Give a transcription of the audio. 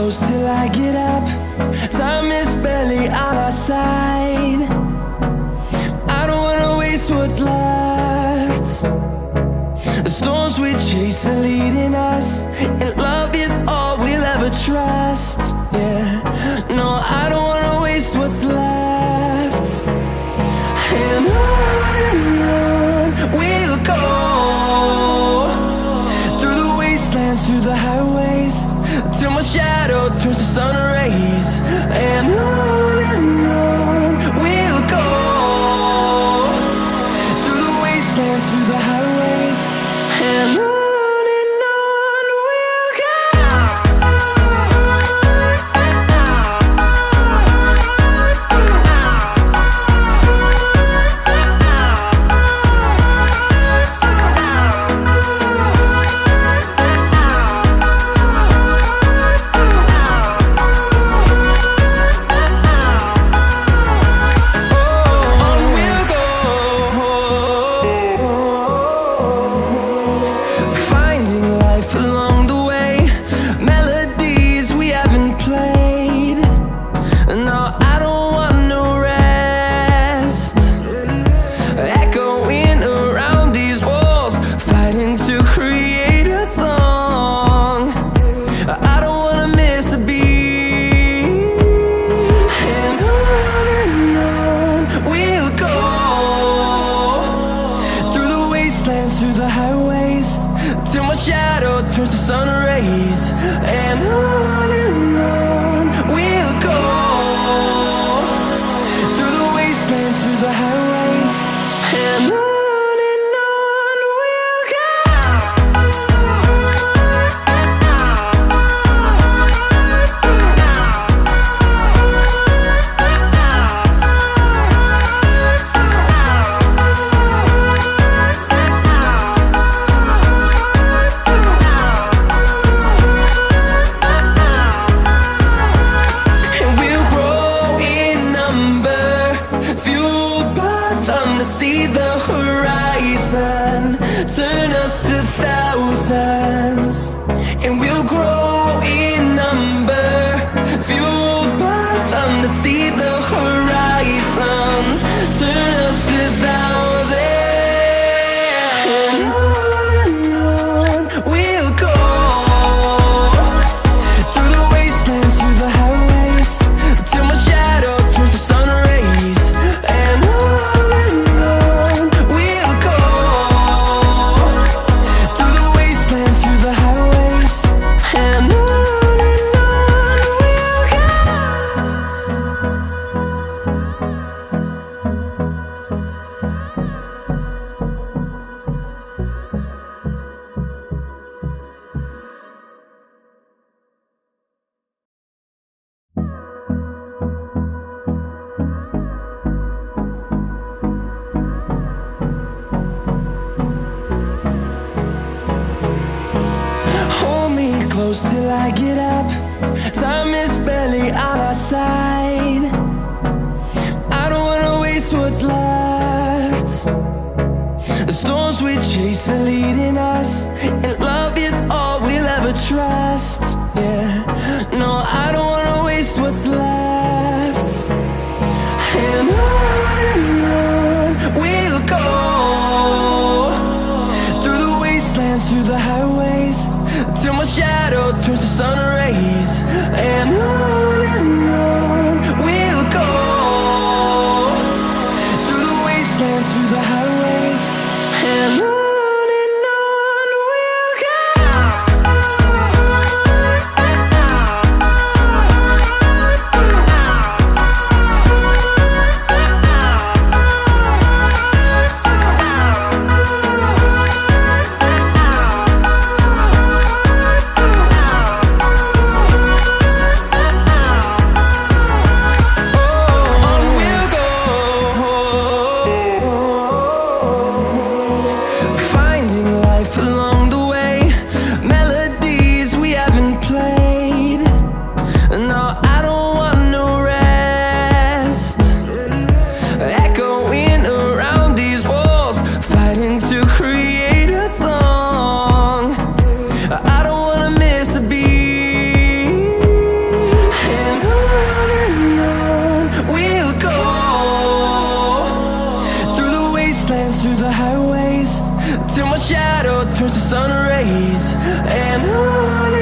close till I get up. Time is barely on our side. I don't wanna waste what's left. The storms we chase are leading us, and love is all we'll ever trust. Yeah, no, I don't wanna waste what's left. And on we'll go, through the wastelands, through the highways, till my shadow turns to sun rays. And on we'll go, through the wastelands, through the highways, and on we'll go. Through the highways, till my shadow turns to sun rays. And on we'll go, through the wastelands, through the highways, and on we'll go. See the horizon, turn us to thousands, and we'll grow in number, fueled by them. To see the horizon, turn us to thousands, and on we'll go, through the wastelands, through the highways, till my shadow turns to sun rays. And close till I get up. Time is barely on our side. I don't wanna waste what's left. The storms we chase are leading us, and love is all we'll ever trust. Yeah, no, I don't wanna waste what's left. And on we'll go, through the wastelands, through the highways, till my shadow turns to sun rays. And on we'll go, through the wastelands, through the highways, and on we'll go. I don't wanna miss a beat. wastelands, through the highways, till my shadow turns to sun rays. And on